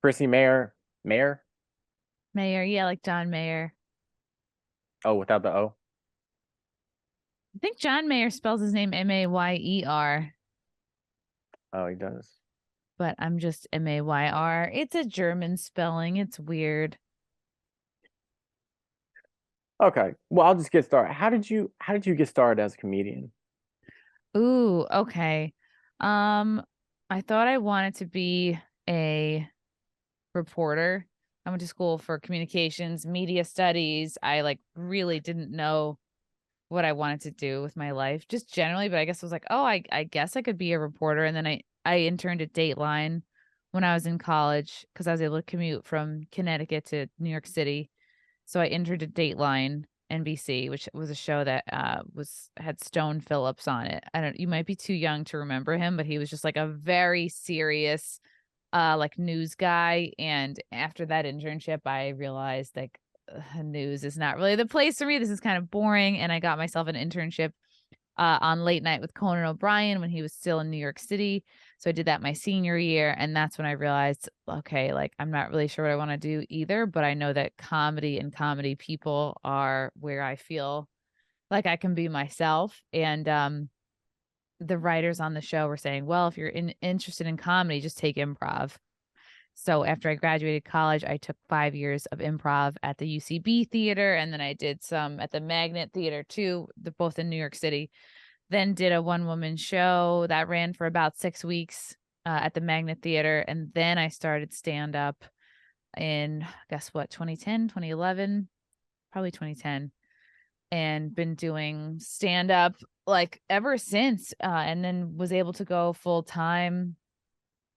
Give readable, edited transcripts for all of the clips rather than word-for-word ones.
Chrissie Mayr. Mayor? Mayor, yeah, like John Mayer. Oh, without the O. I think John Mayer spells his name Mayer, Oh, he does. but I'm just Mayr. It's a German spelling. It's weird. Okay. Well, I'll just get started. How did you get started as a comedian? Ooh, okay. Um, I thought I wanted to be a reporter. I went to school for communications, media studies. I like really didn't know what I wanted to do with my life, just generally, but I guess I was like, oh, I guess I could be a reporter. And then I interned at Dateline when I was in college because I was able to commute from Connecticut to New York City. So I interned at Dateline NBC, which was a show that was had Stone Phillips on it. I don't You might be too young to remember him, but he was just like a very serious like news guy. And after that internship, I realized like news is not really the place for me. This is kind of boring. And I got myself an internship on Late Night with Conan O'Brien when he was still in New York City. So I did that my senior year. And that's when I realized, okay, like I'm not really sure what I want to do either, but I know that comedy and comedy people are where I feel like I can be myself. And the writers on the show were saying, well, if you're interested in comedy, just take improv. So after I graduated college, I took 5 years of improv at the UCB theater, and then I did some at the Magnet Theater too, both in New York City. Then did a one woman show that ran for about 6 weeks at the Magnet Theater, and then I started stand up in guess what, 2010, 2011, probably 2010, and been doing stand up like ever since, and then was able to go full time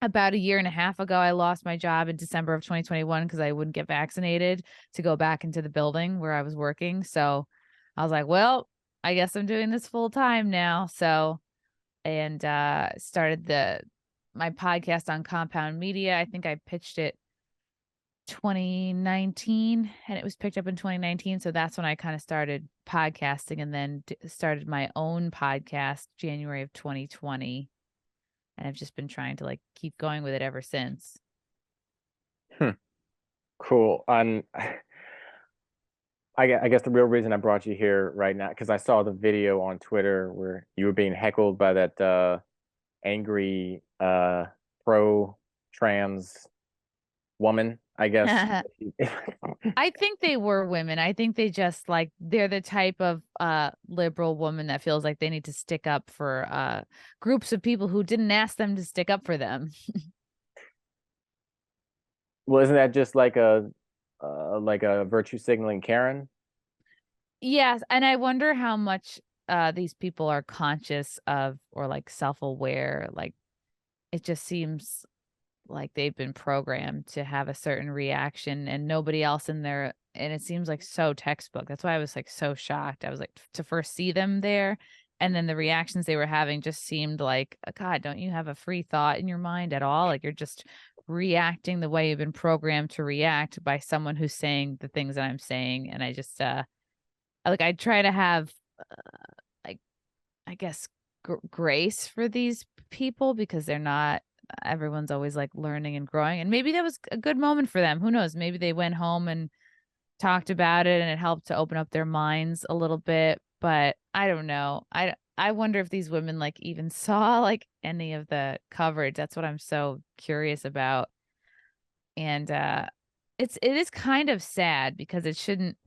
about a year and a half ago. I lost my job in December of 2021 because I wouldn't get vaccinated to go back into the building where I was working. So I was like, well, I guess I'm doing this full time now. So, and started the my podcast on Compound Media. I think I pitched it 2019 and it was picked up in 2019. So that's when I kind of started podcasting, and then started my own podcast January of 2020, and I've just been trying to like keep going with it ever since. Hmm. Cool. I guess the real reason I brought you here right now, because I saw the video on Twitter where you were being heckled by that angry pro trans woman, I guess. I think they were women. I think they just like they're the type of liberal woman that feels like they need to stick up for groups of people who didn't ask them to stick up for them. Well, isn't that just like a virtue signaling Karen? Yes, and I wonder how much these people are conscious of or like self-aware. Like it just seems like they've been programmed to have a certain reaction and nobody else in there, and it seems like so textbook. That's why I was like so shocked. I was like to first see them there, and then the reactions they were having just seemed like, God, don't you have a free thought in your mind at all? Like you're just reacting the way you've been programmed to react by someone who's saying the things that I'm saying. And I just like I try to have like I guess grace for these people because they're not everyone's always like learning and growing, and maybe that was a good moment for them. Who knows, maybe they went home and talked about it and it helped to open up their minds a little bit, but I don't know. I wonder if these women like even saw like any of the coverage. That's what I'm so curious about. And it is kind of sad because it shouldn't.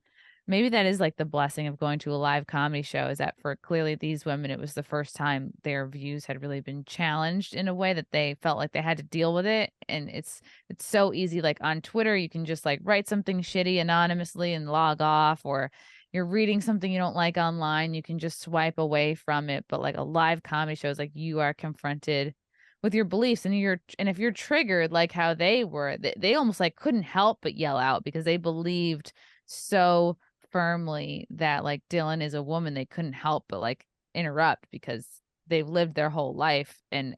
Maybe that is like the blessing of going to a live comedy show, is that for clearly these women, it was the first time their views had really been challenged in a way that they felt like they had to deal with it. And it's so easy. Like on Twitter, you can just like write something shitty anonymously and log off, or you're reading something you don't like online, you can just swipe away from it. But like a live comedy show is like you are confronted with your beliefs, and if you're triggered like how they were, they almost like couldn't help but yell out because they believed so firmly that like Dylan is a woman. They couldn't help but like interrupt because they've lived their whole life, and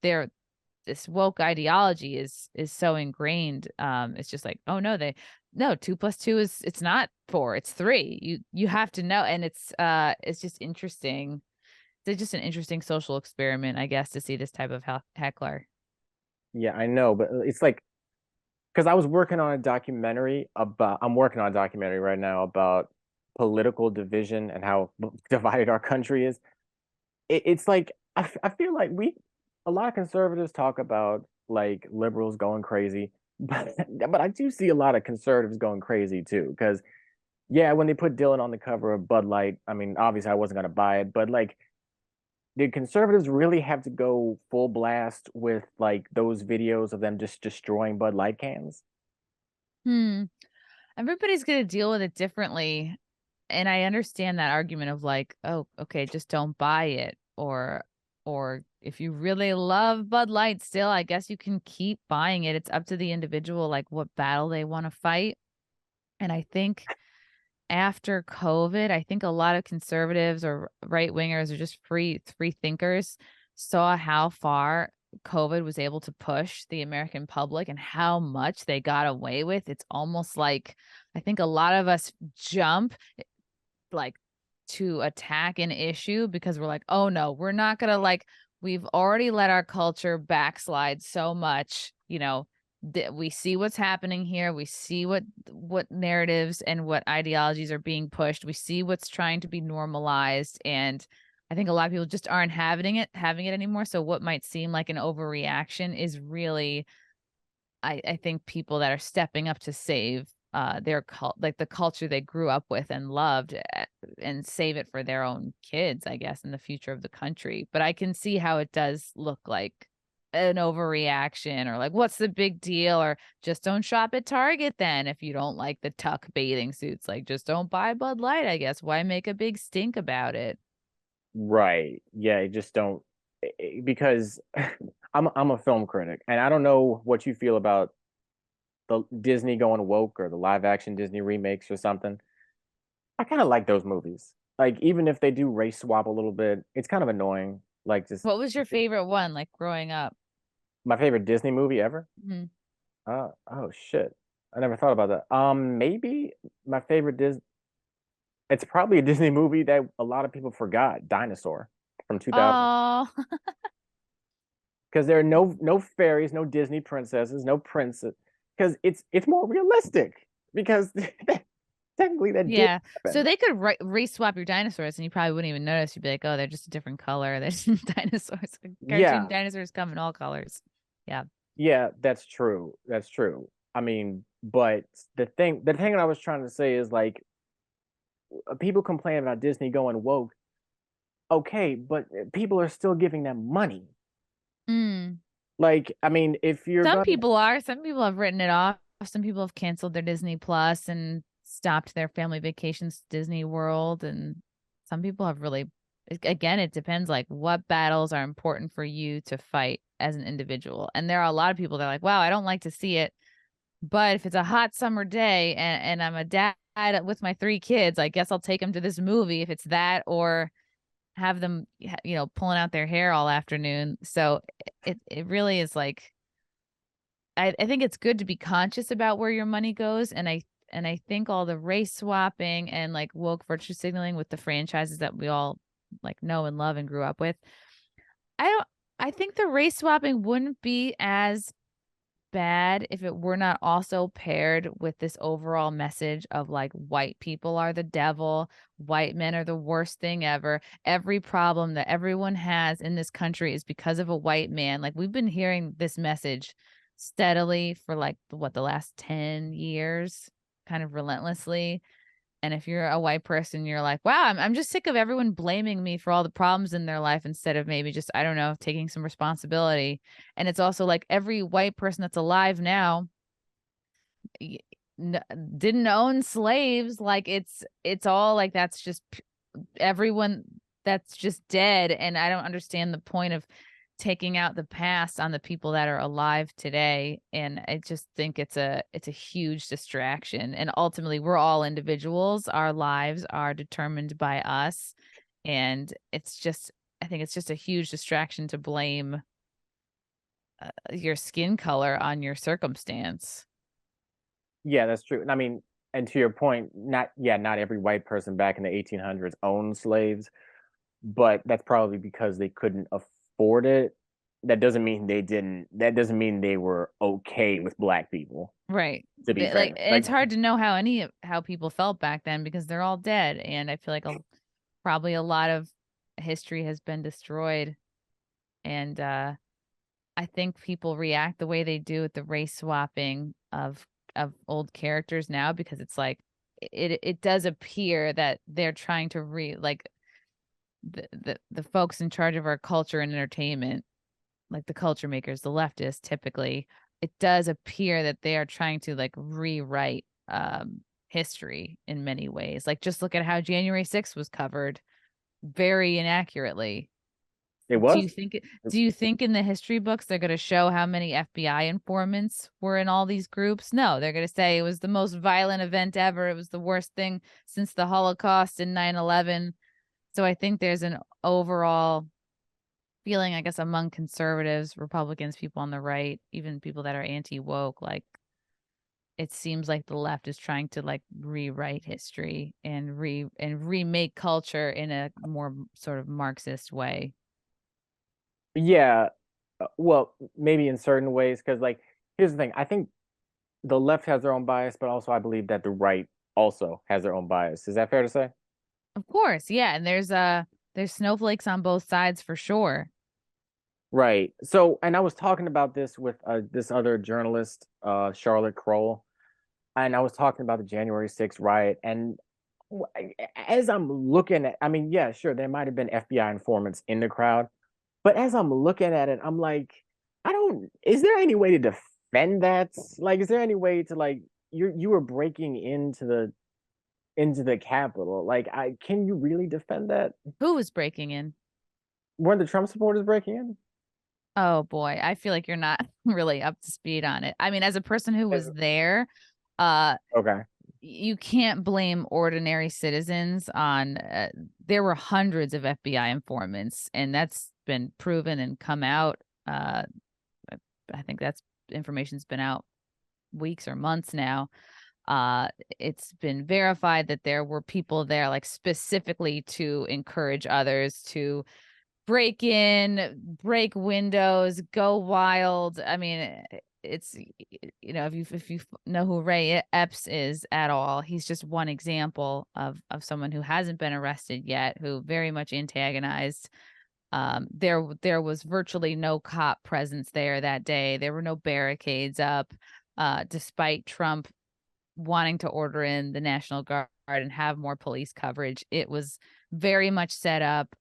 their this woke ideology is so ingrained. It's just like, oh no, they no, 2 plus 2 is, it's not 4, it's 3. You have to know. And it's just interesting. It's just an interesting social experiment, I guess, to see this type of heckler. Yeah, I know, but it's like because I was working on a documentary about, I'm working on a documentary right now about political division and how divided our country is. It's like I feel like a lot of conservatives talk about like liberals going crazy, but I do see a lot of conservatives going crazy too. Because yeah, when they put Dylan on the cover of Bud Light, I mean, obviously I wasn't gonna buy it, but like, did conservatives really have to go full blast with like those videos of them just destroying Bud Light cans? Hmm. Everybody's gonna deal with it differently. And I understand that argument of like, oh, okay, just don't buy it. Or if you really love Bud Light still, I guess you can keep buying it. It's up to the individual, like what battle they want to fight. And I think after COVID, I think a lot of conservatives or right wingers or just free thinkers saw how far COVID was able to push the American public and how much they got away with. It's almost like I think a lot of us jump like to attack an issue because we're like, "Oh no, we're not gonna like we've already let our culture backslide so much, we see what's happening here. We see what narratives and what ideologies are being pushed. We see what's trying to be normalized, and I think a lot of people just aren't having it anymore. So what might seem like an overreaction is really I think people that are stepping up to save, their like, the culture they grew up with and loved, and save it for their own kids, I guess, in the future of the country. But I can see how it does look like an overreaction or like, "What's the big deal?" Or, "Just don't shop at Target then if you don't like the tuck bathing suits." Like, "Just don't buy Bud Light, I guess. Why make a big stink about it?" Right. Yeah, just don't because I'm a film critic and I don't know what you feel about the Disney going woke or the live action Disney remakes or something. I kind of like those movies. Like even if they do race swap a little bit, it's kind of annoying. Like just What was your favorite one, like, growing up? my favorite Disney movie ever. Mhm. Oh shit. I never thought about that. Maybe my favorite Disney. It's probably a Disney movie that a lot of people forgot, Dinosaur from 2000. Oh. Because there are no fairies, no Disney princesses, no princess. Because it's more realistic. Because technically that did Yeah. So happen. they could re-swap your dinosaurs and you probably wouldn't even notice. You'd be like, "Oh, they're just a different color. There's dinosaurs. Cartoon Yeah, dinosaurs come in all colors." Yeah. yeah, that's true. That's true. I mean, but the thing I was trying to say is like people complain about Disney going woke. Okay, but people are still giving them money. Mm. Like, I mean, if you're Some gonna, people are. Some people have written it off. Some people have canceled their Disney Plus and stopped their family vacations to Disney World. And some people have really, again, it depends like what battles are important for you to fight as an individual. And there are a lot of people that are like, wow, I don't like to see it. But if it's a hot summer day and I'm a dad with my 3 kids, I guess I'll take them to this movie if it's that or have them, pulling out their hair all afternoon. So it really is like I think it's good to be conscious about where your money goes, and I think all the race swapping and, like, woke virtue signaling with the franchises that we all, like, know and love and grew up with, I don't I think the race swapping wouldn't be as bad if it were not also paired with this overall message of like white people are the devil, white men are the worst thing ever. Every problem that everyone has in this country is because of a white man. Like we've been hearing this message steadily for like the last 10 years, kind of relentlessly. And if you're a white person, you're like, wow, I'm just sick of everyone blaming me for all the problems in their life instead of maybe just, I don't know, taking some responsibility. And it's also like every white person that's alive now y- n- didn't own slaves. Like it's all like that's just everyone that's just dead. And I don't understand the point of taking out the past on the people that are alive today. And I just think it's a huge distraction. And ultimately we're all individuals. Our lives are determined by us. And I think it's just a huge distraction to blame your skin color on your circumstance. yeah, that's true. And I mean, and to your point, not every white person back in the 1800s owned slaves, but that's probably because they couldn't afford it. that doesn't mean they didn't. That doesn't mean they were okay with black people. Right. To be Like, fair, and it's hard to know how people felt back then because they're all dead, and I feel like probably a lot of history has been destroyed, and I think people react the way they do with the race swapping of old characters now because it's like it does appear that they're trying to like the folks in charge of our culture and entertainment, like the culture makers, the leftists typically, it does appear that they are trying to like rewrite history in many ways. Like just look at how January 6th was covered very inaccurately. it Do was. you think do you think in the history books they're going to show how many FBI informants were in all these groups? No, they're going to say it was the most violent event ever. It was the worst thing since the Holocaust and 9/11. So I think there's an overall feeling, I guess, among conservatives, Republicans, people on the right, even people that are anti-woke, like it seems like the left is trying to like rewrite history and remake culture in a more sort of Marxist way. Yeah, well, maybe in certain ways, because like here's the thing. I think the left has their own bias, but also I believe that the right also has their own bias. Is that fair to say? Of course, yeah, and there's snowflakes on both sides for sure. Right. So, and I was talking about this with this other journalist, Charlotte Kroll, and I was talking about the January 6th riot. And as I'm looking at, I mean, yeah, sure, there might have been FBI informants in the crowd, but as I'm looking at it, I'm like, I don't, is there any way to defend that? Like, is there any way to like, you were breaking into the Capitol? Like, can you really defend that? Who was breaking in? Weren't the Trump supporters breaking in? Oh boy, I feel like you're not really up to speed on it. I mean, as a person who was there, uh Okay. you can't blame ordinary citizens on there were hundreds of FBI informants and that's been proven and come out I think that's information's been out weeks or months now. uh it's been verified that there were people there like specifically to encourage others to break in, break windows, go wild. I mean, it's if you know who Ray Epps is at all, he's just one example of someone who hasn't been arrested yet, who very much antagonized. There was virtually no cop presence there that day. There were no barricades up, despite Trump wanting to order in the National Guard and have more police coverage. It was very much set up.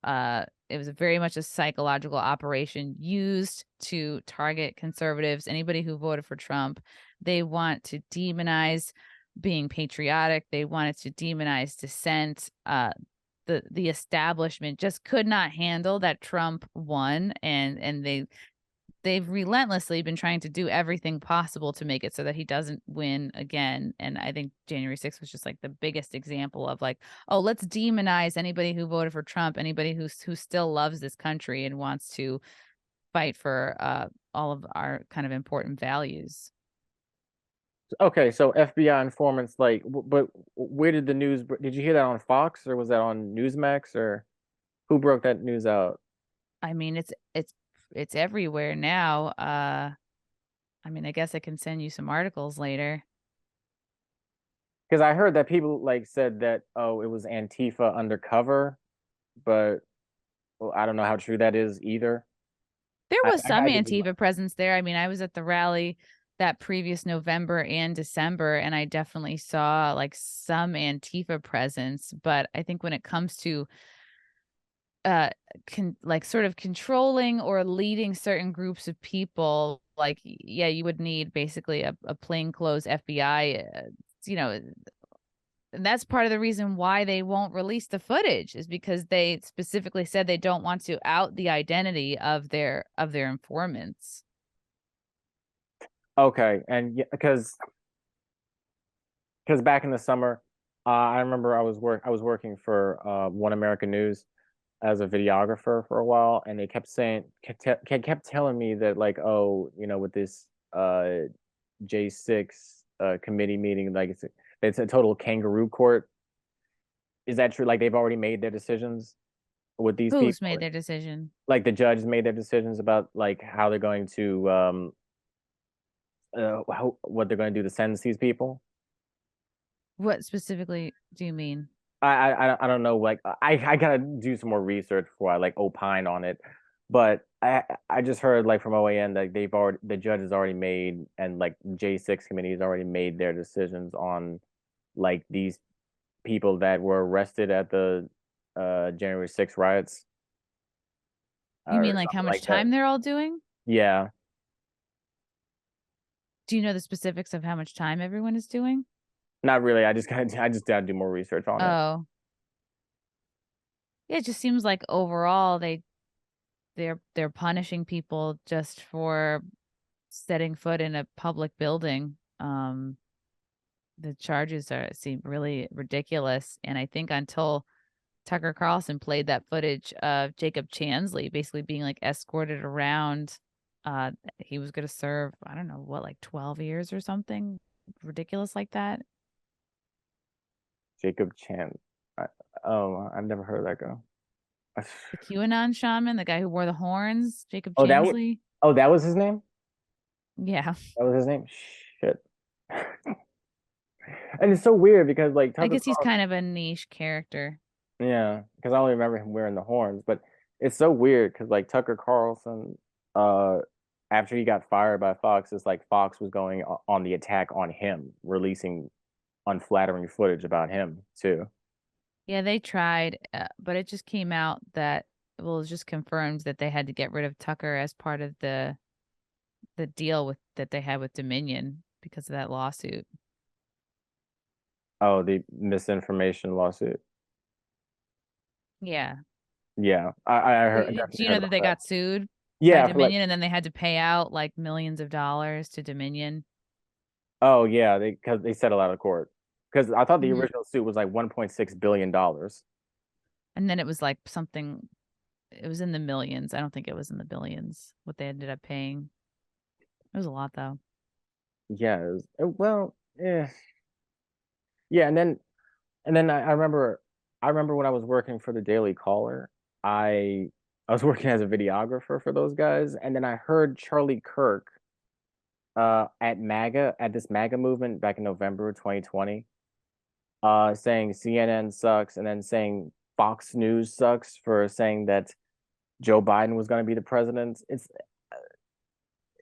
It was very much a psychological operation used to target conservatives, anybody who voted for Trump. They want to demonize being patriotic. They wanted to demonize dissent. The establishment just could not handle that Trump won, and they've relentlessly been trying to do everything possible to make it so that he doesn't win again. And I think January 6th was just like the biggest example of like, oh, let's demonize anybody who voted for Trump, anybody who still loves this country and wants to fight for all of our kind of important values. Okay, so FBI informants, like, but where did the news? Did you hear that on Fox or was that on Newsmax or who broke that news out? I mean, it's everywhere now. I mean, I guess I can send you some articles later. Because I heard that people like said that oh, it was Antifa undercover, but well, I don't know how true that is either. There was some I could be Antifa presence there. I mean, I was at the rally that previous November and December, and I definitely saw like some Antifa presence. But I think when it comes to like sort of controlling or leading certain groups of people, like yeah, you would need basically a plainclothes FBI, you know, and that's part of the reason why they won't release the footage is because they specifically said they don't want to out the identity of their informants. okay, and yeah, because back in the summer, I remember I was working for One American News as a videographer for a while, and they kept saying kept telling me that like oh you know with this J6 committee meeting like it's a total kangaroo court. Is that true? Like they've already made their decisions? with these Who's people. made their decision? Like the judges made their decisions about like how they're going to what they're going to do to sentence these people. What specifically do you mean? I don't know. Like I gotta do some more research before I like opine on it. But I just heard like from OAN that the judge has already made and like J6 committee has already made their decisions on like these people that were arrested at the January 6th riots You mean or like how something much like that. time they're all doing? Yeah, Do you know the specifics of how much time everyone is doing? not really. I just gotta do more research on it. Oh, yeah, it just seems like overall they're punishing people just for setting foot in a public building. The charges seem really ridiculous, and I think until Tucker Carlson played that footage of Jacob Chansley basically being like escorted around, he was going to serve, I don't know what, like 12 years or something ridiculous like that. Jacob Chan. I, oh, I've never heard of that guy. The QAnon shaman, the guy who wore the horns, Jacob Oh, that was Chansley. oh that was his name. Yeah. That was his name. Shit. And it's so weird because like I Tucker guess he's Carlson, kind of a niche character. yeah, because I only remember him wearing the horns, but it's so weird because like Tucker Carlson, uh, after he got fired by Fox, it's like Fox was going on the attack on him, releasing unflattering footage about him too. Yeah, they tried, but it just came out that, well, it was just confirmed that they had to get rid of Tucker as part of the deal with that they had with Dominion because of that lawsuit. Oh, the misinformation lawsuit. Yeah. Yeah, I heard, I Do definitely you heard know that about they that. got sued by Yeah, for like Dominion and then they had to pay out like millions of dollars to Dominion? oh yeah, they because they settled out of court. Because I thought the Hmm. original suit was like $1.6 billion. And then it was like something, it was in the millions. I don't think it was in the billions what they ended up paying. It was a lot though. Yeah, well, yeah, and then I remember when I was working for the Daily Caller, I was working as a videographer for those guys, and then I heard Charlie Kirk at this MAGA movement back in November of 2020, saying CNN sucks, and then saying Fox News sucks for saying that Joe Biden was going to be the president.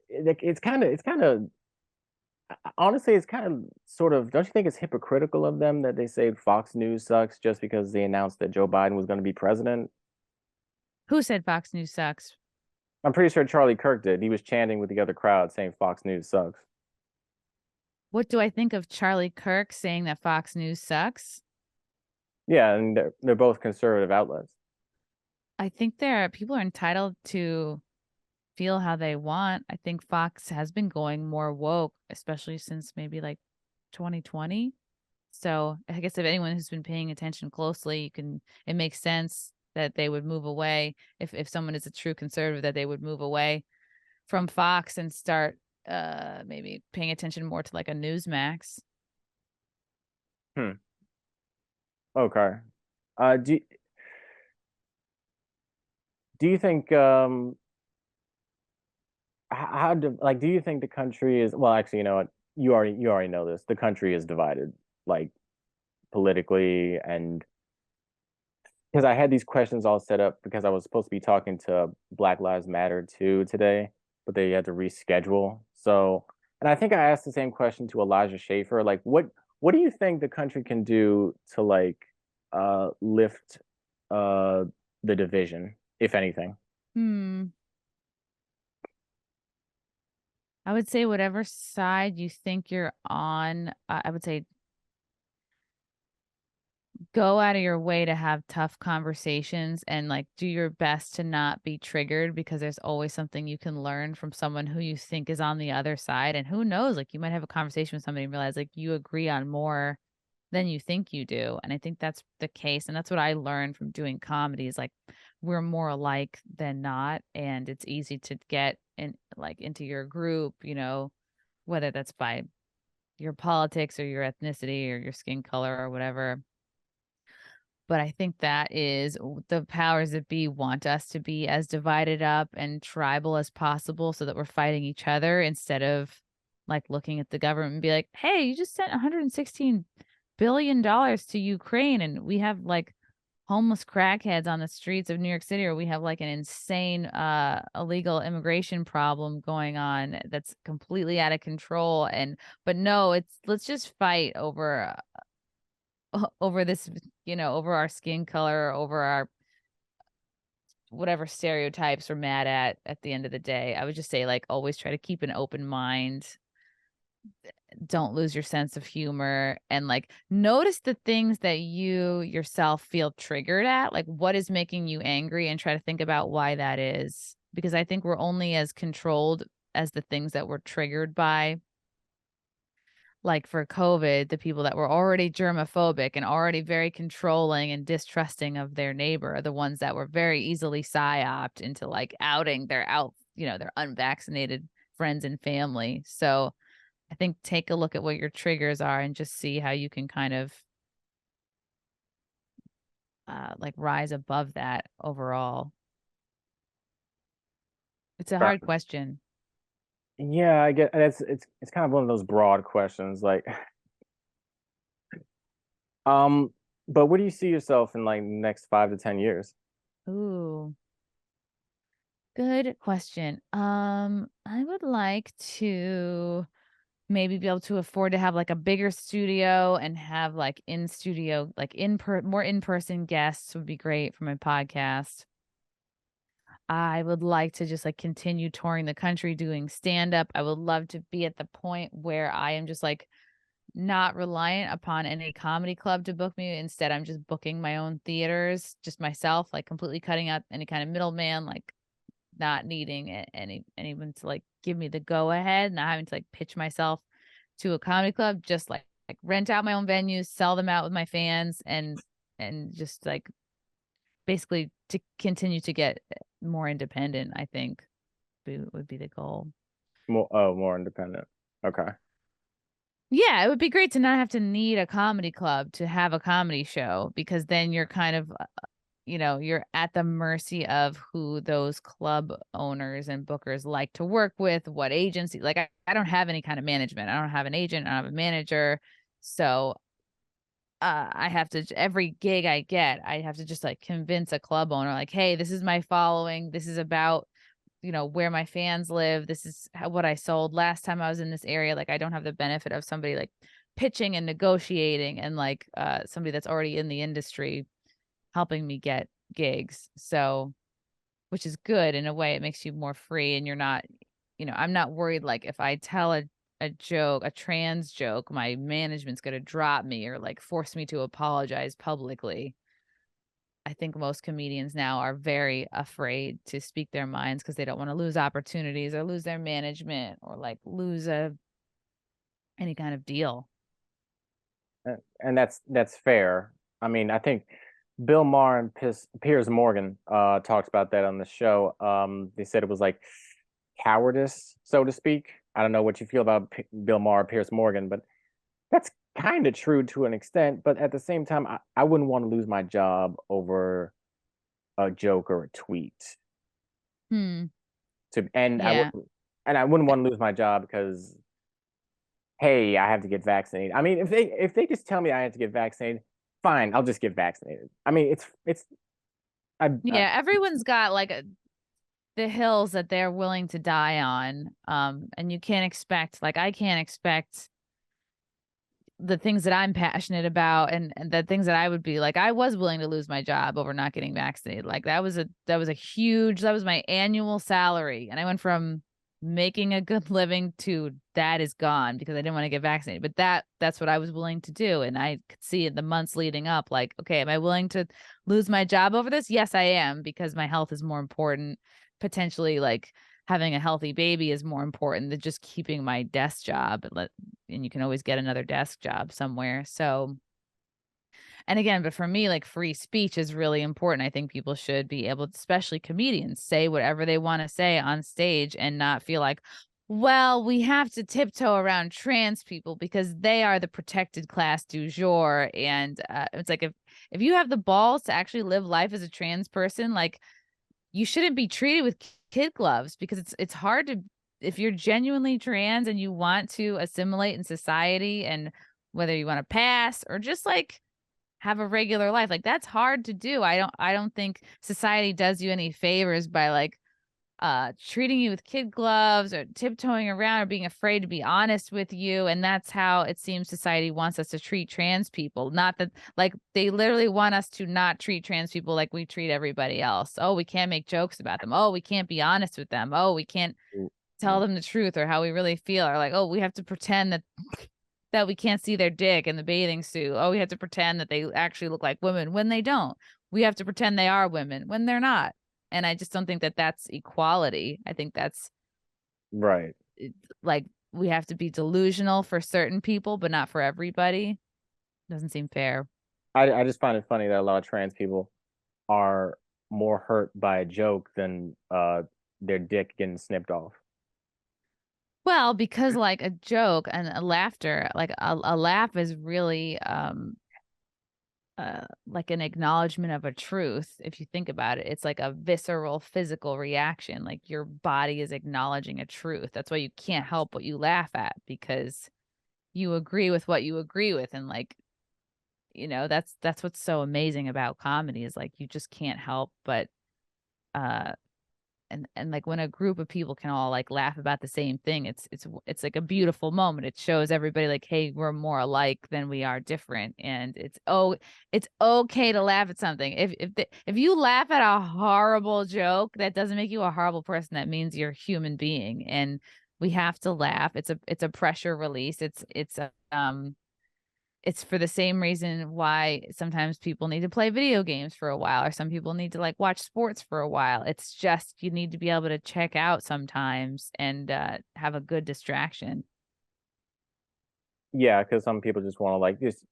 It's kind of honestly, it's kind of sort of, don't you think it's hypocritical of them that they say Fox News sucks just because they announced that Joe Biden was going to be president? Who said Fox News sucks? I'm pretty sure Charlie Kirk did. He was chanting with the other crowd saying Fox News sucks. What do I think of Charlie Kirk saying that Fox News sucks? Yeah, and they're both conservative outlets. I think people are entitled to feel how they want. I think Fox has been going more woke, especially since maybe like 2020. So I guess if anyone who's been paying attention closely, it makes sense that they would move away if someone is a true conservative, that they would move away from Fox and start maybe paying attention more to like a Newsmax. Hmm. Okay. Do you think how do like do you think the country is well actually you know what you already know this the country is divided like politically and because I had these questions all set up because I was supposed to be talking to Black Lives Matter too today, but they had to reschedule. So, and I think I asked the same question to Elijah Schaefer, like what do you think the country can do to like lift uh the division, if anything? Hmm. I would say whatever side you think you're on, I would say go out of your way to have tough conversations and like do your best to not be triggered because there's always something you can learn from someone who you think is on the other side. And who knows, like you might have a conversation with somebody and realize like you agree on more than you think you do. And I think that's the case. And that's what I learned from doing comedy is like we're more alike than not. And it's easy to get in like into your group, whether that's by your politics or your ethnicity or your skin color or whatever. But I think that is the powers that be want us to be as divided up and tribal as possible so that we're fighting each other instead of like looking at the government and be like, hey, you just sent $116 billion to Ukraine and we have like homeless crackheads on the streets of New York City, or we have like an insane illegal immigration problem going on that's completely out of control. And but no, it's let's just fight over over this, over our skin color, over our whatever stereotypes we're mad at the end of the day. I would just say, like, always try to keep an open mind. Don't lose your sense of humor and like notice the things that you yourself feel triggered at, like what is making you angry and try to think about why that is. Because I think we're only as controlled as the things that we're triggered by. Like for COVID, the people that were already germophobic and already very controlling and distrusting of their neighbor are the ones that were very easily psyoped into like outing their unvaccinated friends and family. So I think take a look at what your triggers are and just see how you can kind of like rise above that overall. It's a Right. hard question. Yeah, I get it's kind of one of those broad questions, like, um, but where do you see yourself in like the next 5 to 10 years? Ooh, good question. I would like to maybe be able to afford to have like a bigger studio and have like in studio, like more in-person guests would be great for my podcast. I would like to just like continue touring the country doing stand up. I would love to be at the point where I am just like not reliant upon any comedy club to book me. Instead, I'm just booking my own theaters, just myself, like completely cutting out any kind of middleman, like not needing anyone to like give me the go ahead, not having to like pitch myself to a comedy club, just like rent out my own venues, sell them out with my fans and just like basically to continue to get more independent, I think would be the goal. More independent. Okay. Yeah, it would be great to not have to need a comedy club to have a comedy show because then you're kind of, you're at the mercy of who those club owners and bookers like to work with, what agency. Like I don't have any kind of management. I don't have an agent, I don't have a manager. So I have to every gig I get, I have to just like convince a club owner like, "Hey, this is my following. This is about, where my fans live. This is what I sold last time I was in this area." Like I don't have the benefit of somebody like pitching and negotiating and like somebody that's already in the industry helping me get gigs. So, which is good in a way. It makes you more free and you're not, I'm not worried like if I tell a joke, a trans joke, my management's going to drop me or like force me to apologize publicly. I think most comedians now are very afraid to speak their minds because they don't want to lose opportunities or lose their management or like lose any kind of deal. And that's fair. I mean, I think Bill Maher and Piers Morgan talked about that on the show. They said it was like cowardice, so to speak. I don't know what you feel about Bill Maher, Piers Morgan, but that's kind of true to an extent. But at the same time, I wouldn't want to lose my job over a joke or a tweet. Hmm. To and I would Yeah. and I wouldn't want to lose my job because, hey, I have to get vaccinated. I mean, if they just tell me I have to get vaccinated, fine, I'll just get vaccinated. I mean, it's Yeah. Everyone's got like the hills that they're willing to die on. And you can't expect, like, I can't expect the things that I'm passionate about and the things that I would be like, I was willing to lose my job over not getting vaccinated. Like that was that was my annual salary. And I went from making a good living to that is gone because I didn't want to get vaccinated. But that's what I was willing to do. And I could see in the months leading up, like, okay, am I willing to lose my job over this? Yes, I am, because my health is more important. Potentially like having a healthy baby is more important than just keeping my desk job and you can always get another desk job somewhere. So, and again, but for me, like free speech is really important. I think people should be able, especially comedians, say whatever they want to say on stage and not feel like, well, we have to tiptoe around trans people because they are the protected class du jour. And it's like if you have the balls to actually live life as a trans person, like you shouldn't be treated with kid gloves because it's hard to if you're genuinely trans and you want to assimilate in society and whether you want to pass or just like have a regular life, like that's hard to do. I don't think society does you any favors by like treating you with kid gloves or tiptoeing around or being afraid to be honest with you. And that's how it seems society wants us to treat trans people. Not that like they literally want us to not treat trans people like we treat everybody else. Oh, we can't make jokes about them. Oh, we can't be honest with them. Oh, we can't tell them the truth or how we really feel. Or like, oh, we have to pretend that we can't see their dick in the bathing suit. Oh, we have to pretend that they actually look like women when they don't. We have to pretend they are women when they're not. And I just don't think that that's equality. I think that's Right. like we have to be delusional for certain people, but not for everybody. Doesn't seem fair. I just find it funny that a lot of trans people are more hurt by a joke than their dick getting snipped off. Well, because like a joke and a laughter, like a laugh is really like an acknowledgement of a truth. If you think about it, it's like a visceral physical reaction. Like your body is acknowledging a truth. That's why you can't help what you laugh at because you agree with what you agree with. And like, that's what's so amazing about comedy is like you just can't help but uh and like when a group of people can all like laugh about the same thing, it's like a beautiful moment. It shows everybody like, hey, we're more alike than we are different, and it's okay to laugh at something. If you laugh at a horrible joke, that doesn't make you a horrible person. That means you're a human being, and we have to laugh. It's a pressure release. It's for the same reason why sometimes people need to play video games for a while, or some people need to like watch sports for a while. It's just you need to be able to check out sometimes and have a good distraction. Yeah, because some people just want to like just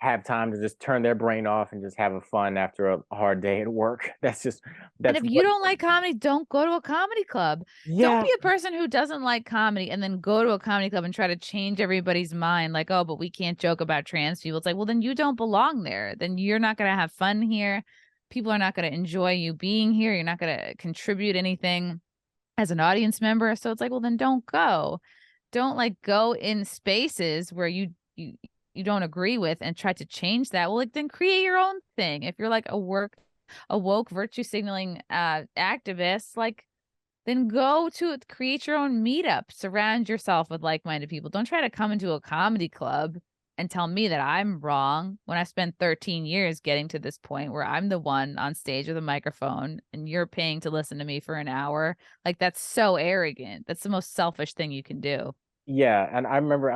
have time to just turn their brain off and just have a fun after a hard day at work. And That's if you what. don't like comedy, don't go to a comedy club. Don't Yeah, be a person who doesn't like comedy and then go to a comedy club and try to change everybody's mind. Like, oh, but we can't joke about trans people. It's like, well, then you don't belong there. Then you're not going to have fun here. People are not going to enjoy you being here. You're not going to contribute anything as an audience member. So it's like, well, then don't go. Don't like go in spaces where you don't agree with and try to change that. Well, like then create your own thing. If you're like a woke virtue signaling activist, like then go to create your own meetup. Surround yourself with like-minded people. Don't try to come into a comedy club and tell me that I'm wrong when I spent 13 years getting to this point where I'm the one on stage with a microphone and you're paying to listen to me for an hour. Like that's so arrogant. That's the most selfish thing you can do. yeah. And I remember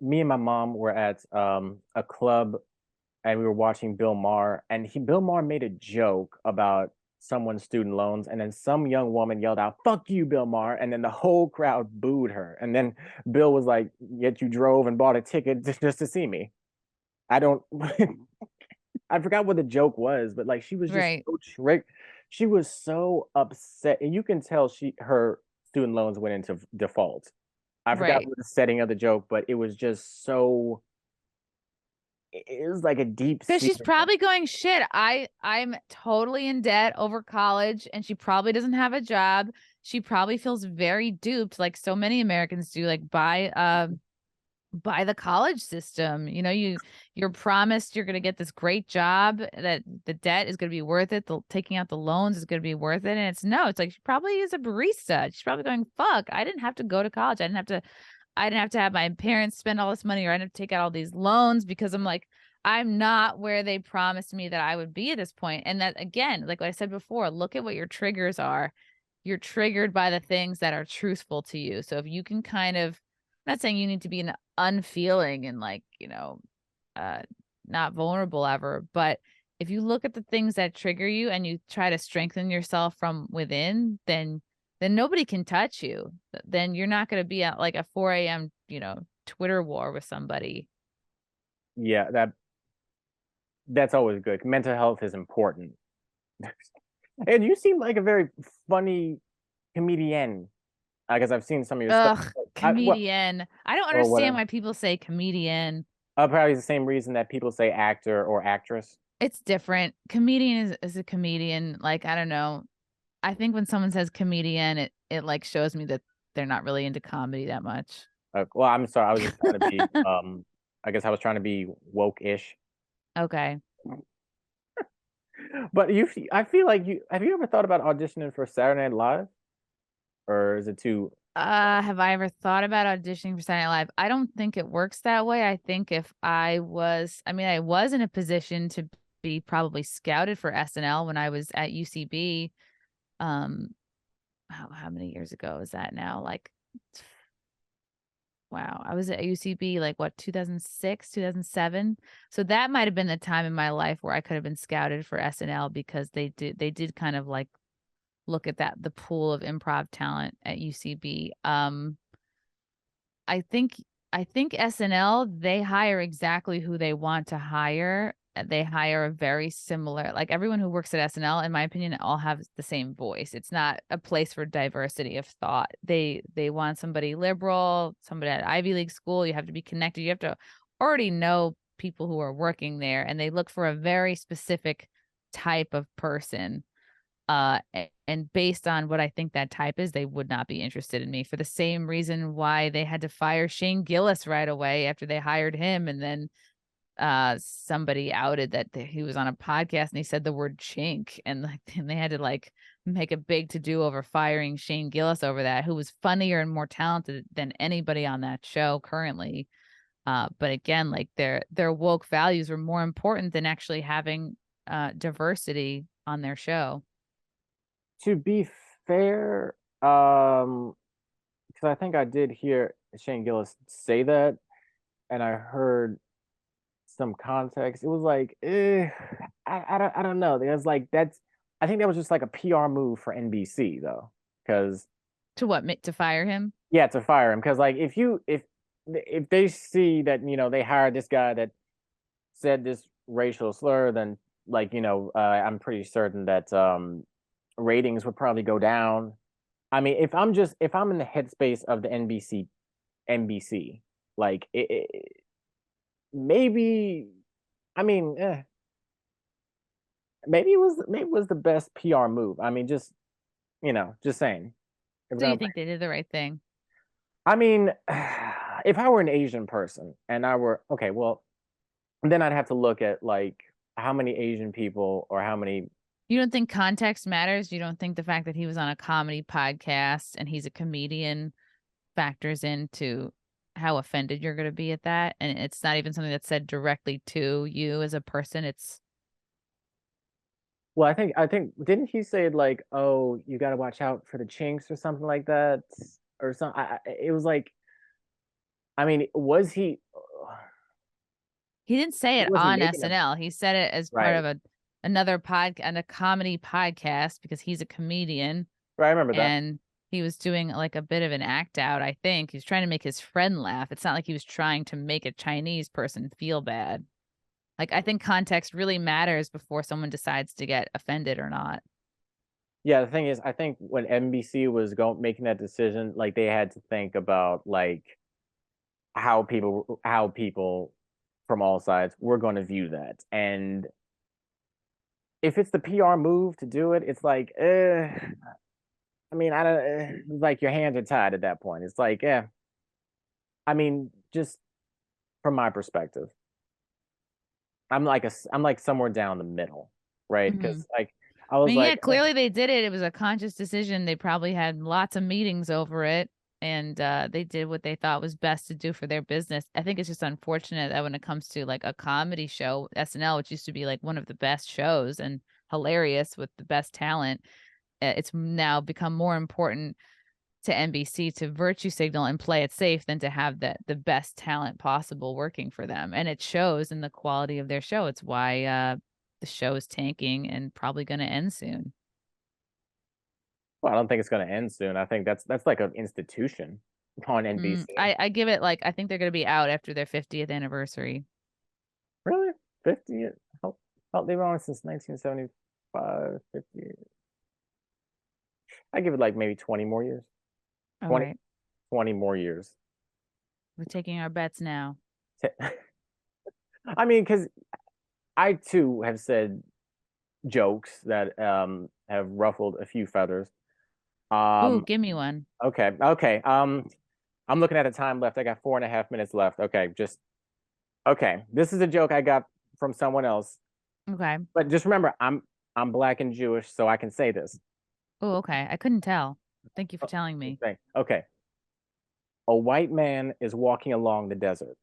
me and my mom were at a club and we were watching Bill Maher, and Bill Maher made a joke about someone's student loans, and then some young woman yelled out, "Fuck you, Bill Maher," and then the whole crowd booed her. And then Bill was like, "Yet you drove and bought a ticket just to see me." I don't, I forgot what the joke was, but like she was just Right. so trick. She was so upset, and you can tell her student loans went into default. I forgot Right. what the setting of the joke, but it was just so. It was like a deep Because she's seated. probably going, shit, I'm totally in debt over college and she probably doesn't have a job. She probably feels very duped, like so many Americans do, like by the college system. You're promised you're gonna get this great job, that the debt is gonna be worth it, the taking out the loans is gonna be worth it. And it's like she probably is a barista. She's probably going, fuck, I didn't have to go to college. I didn't have to have my parents spend all this money, or I didn't have to take out all these loans because I'm not where they promised me that I would be at this point. And that again, like I said before, look at what your triggers are. You're triggered by the things that are truthful to you. So if you can I'm not saying you need to be an unfeeling and uh not vulnerable ever, but if you look at the things that trigger you and you try to strengthen yourself from within, then nobody can touch you. Then you're not going to be at like a 4 a.m., Twitter war with somebody. Yeah, that's always good. Mental health is important. And you seem like a very funny comedian. I guess I've seen some of your stuff. Ugh, I what comedian. I don't or understand whatever. why people say comedian. Probably the same reason that people say actor or actress. It's different. Comedian is a comedian. Like, I don't know. I think when someone says comedian, it like shows me that they're not really into comedy that much. Well, I'm sorry. I was just trying to be. I guess I was trying to be woke-ish. Okay. But I feel like you. Have you ever thought about auditioning for Saturday Night Live, or is it too? Have I ever thought about auditioning for Saturday Night Live? I don't think it works that way. I think if I mean, I was in a position to be probably scouted for SNL when I was at UCB. Um, how many years ago is that now? Like, wow, I was at UCB like what, 2006, 2007. So that might have been the time in my life where I could have been scouted for SNL because they did kind of like look at the pool of improv talent at UCB. I think I think SNL, they hire exactly who they want to hire. They hire a very similar, like everyone who works at SNL, in my opinion, all have the same voice. It's not a place for diversity of thought. They want somebody liberal, somebody at Ivy League school. You have to be connected. You have to already know people who are working there, and they look for a very specific type of person. And based on what I think that type is, they would not be interested in me for the same reason why they had to fire Shane Gillis right away after they hired him. And then somebody outed that he was on a podcast and he said the word chink. And like, and they had to like make a big to do over firing Shane Gillis over that, who was funnier and more talented than anybody on that show currently. But again, like their woke values were more important than actually having diversity on their show. To be fair, because I think I did hear Shane Gillis say that, and I heard some context. It was like, I don't know. It was like that's. I think that was just like a PR move for NBC though, because To what? To fire him? yeah, to fire him. Because like if they see that they hired this guy that said this racial slur, then like I'm pretty certain that ratings would probably go down. I mean, if I'm in the headspace of the NBC, like maybe, I mean, maybe it was the best PR move. I mean, just saying. It was So you not, think they did the right thing? I mean, if I were an Asian person and I were okay, well, then I'd have to look at like how many Asian people or how many. You don't think context matters? You don't think the fact that he was on a comedy podcast and he's a comedian factors into how offended you're going to be at that? And it's not even something that's said directly to you as a person. It's Well, I think didn't he say like, oh, you got to watch out for the chinks or something like that, or something? It was like, I mean, was he? he didn't say it Was he on making a SNL. He said it as part right? of another podcast and a comedy podcast because he's a comedian Right, I remember that. and he was doing like a bit of an act out, I think. He was trying to make his friend laugh. It's not like he was trying to make a Chinese person feel bad. Like, I think context really matters before someone decides to get offended or not. Yeah, the thing is, I think when NBC was going making that decision, like they had to think about like how people from all sides were going to view that, and if it's the PR move to do it, it's like, I mean, I don't, like your hands are tied at that point. It's like, I mean, just from my perspective, I'm like somewhere down the middle, right? Mhm. Because like I I was mean, yeah, like, clearly they did it. It was a conscious decision. They probably had lots of meetings over it, and they did what they thought was best to do for their business. I think it's just unfortunate that when it comes to like a comedy show, SNL, which used to be like one of the best shows and hilarious with the best talent, it's now become more important to NBC to virtue signal and play it safe than to have the best talent possible working for them. And it shows in the quality of their show. It's why the show is tanking and probably going to end soon. well, I don't think it's going to end soon. I think that's like an institution on NBC. I give it like I think they're going to be out after their 50th anniversary. Really? 50? How they've been on since 1975, 50. I give it like maybe 20 more years. All 20, right. 20 more years. We're taking our bets now. I mean, because I too have said jokes that have ruffled a few feathers. Ooh, Um, give me one. okay, okay. I'm looking at the time left. I got 4.5 minutes left. Okay, just okay. This is a joke I got from someone else. Okay. But just remember, I'm black and Jewish, so I can say this. Oh, okay. I couldn't tell. Thank you for telling me. Okay. A white man is walking along the desert.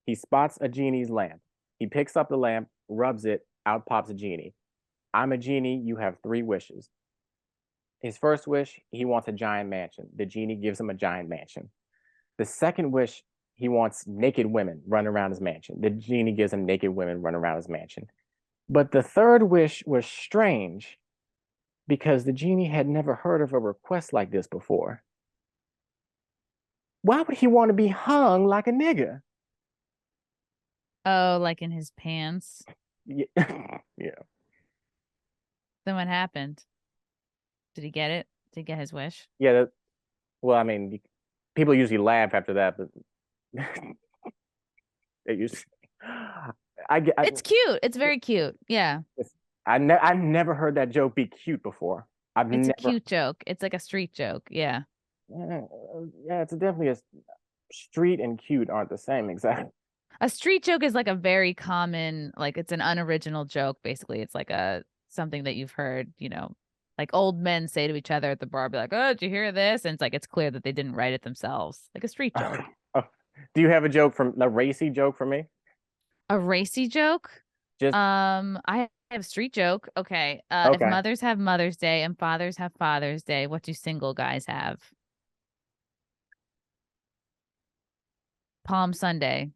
He spots a genie's lamp. He picks up the lamp, rubs it, out pops a genie. I'm a genie, you have 3 wishes. His first wish, he wants a giant mansion. The genie gives him a giant mansion. The second wish, he wants naked women run around his mansion. The genie gives him naked women run around his mansion. But the third wish was strange because the genie had never heard of a request like this before. Why would he want to be hung like a nigger? Oh, like in his pants. Yeah. Yeah. Then what happened? Did he get it? Did he get his wish? Yeah. Well, I mean, people usually laugh after that, but they usually. I, It's cute. It's very cute. Yeah. I never heard that joke be cute before. I've It's a never. cute joke. It's like a street joke. Yeah. Yeah, it's definitely a street and cute aren't the same exactly. A street joke is like a very common, like it's an unoriginal joke, basically. It's like a something that you've heard, like old men say to each other at the bar, be like, "Oh, did you hear this?" And it's like it's clear that they didn't write it themselves. Like a street joke. Oh, do you have a racy joke for me? A racy joke? Just I have a street joke. Okay. If okay. mothers have Mother's Day and fathers have Father's Day, what do single guys have? Palm Sunday.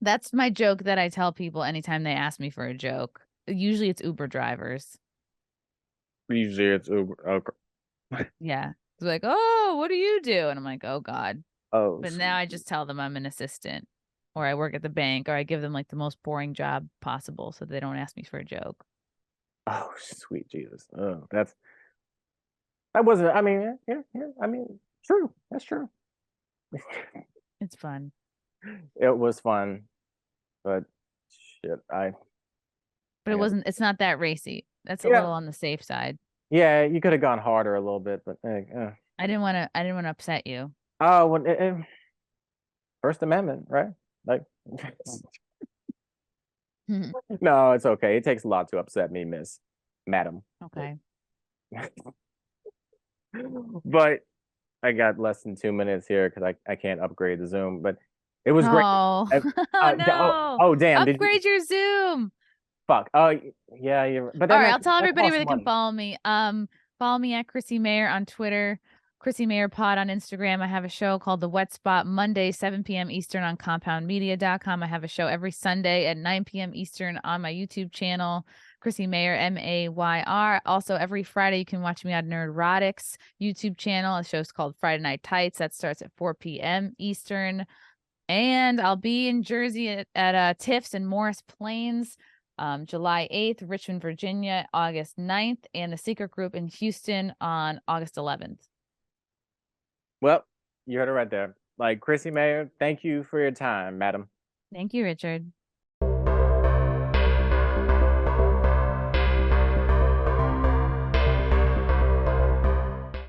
That's my joke that I tell people anytime they ask me for a joke. Usually it's Uber drivers. Usually it's Uber. Okay. Yeah. It's like, "Oh, what do you do?" And I'm like, "Oh God." Oh, But now I just tell them I'm an assistant or I work at the bank or I give them like the most boring job possible so they don't ask me for a joke. oh, sweet Jesus. Oh, that wasn't. I mean, yeah, yeah. I mean, true. That's true. It's fun. It was fun, but shit, But I got. it's not that racy. That's a Yeah, little on the safe side. yeah. You could have gone harder a little bit, but I didn't want to upset you. oh, well, First Amendment, right? Like, no, it's okay. It takes a lot to upset me, Miss Madam. Okay. But I got less than 2 minutes here because I can't upgrade the Zoom. But it was great. Oh, oh no. Damn! Did you Upgrade your Zoom. fuck? Oh yeah, but All that right, makes I'll tell that everybody where costs they can money. follow me. Follow me at Chrissie Mayr on Twitter, Chrissie Mayr Pod on Instagram. I have a show called The Wet Spot Monday, 7 p.m. Eastern on compoundmedia.com. I have a show every Sunday at 9 p.m. Eastern on my YouTube channel, Chrissie Mayr, Mayr. Also, every Friday, you can watch me on Nerdrotics YouTube channel. A show's called Friday Night Tights. That starts at 4 p.m. Eastern. And I'll be in Jersey at Tiff's in Morris Plains, July 8th, Richmond, Virginia, August 9th, and the Secret Group in Houston on August 11th. Well, you heard it right there. Like Chrissy Mayer, thank you for your time, madam. Thank you, Richard.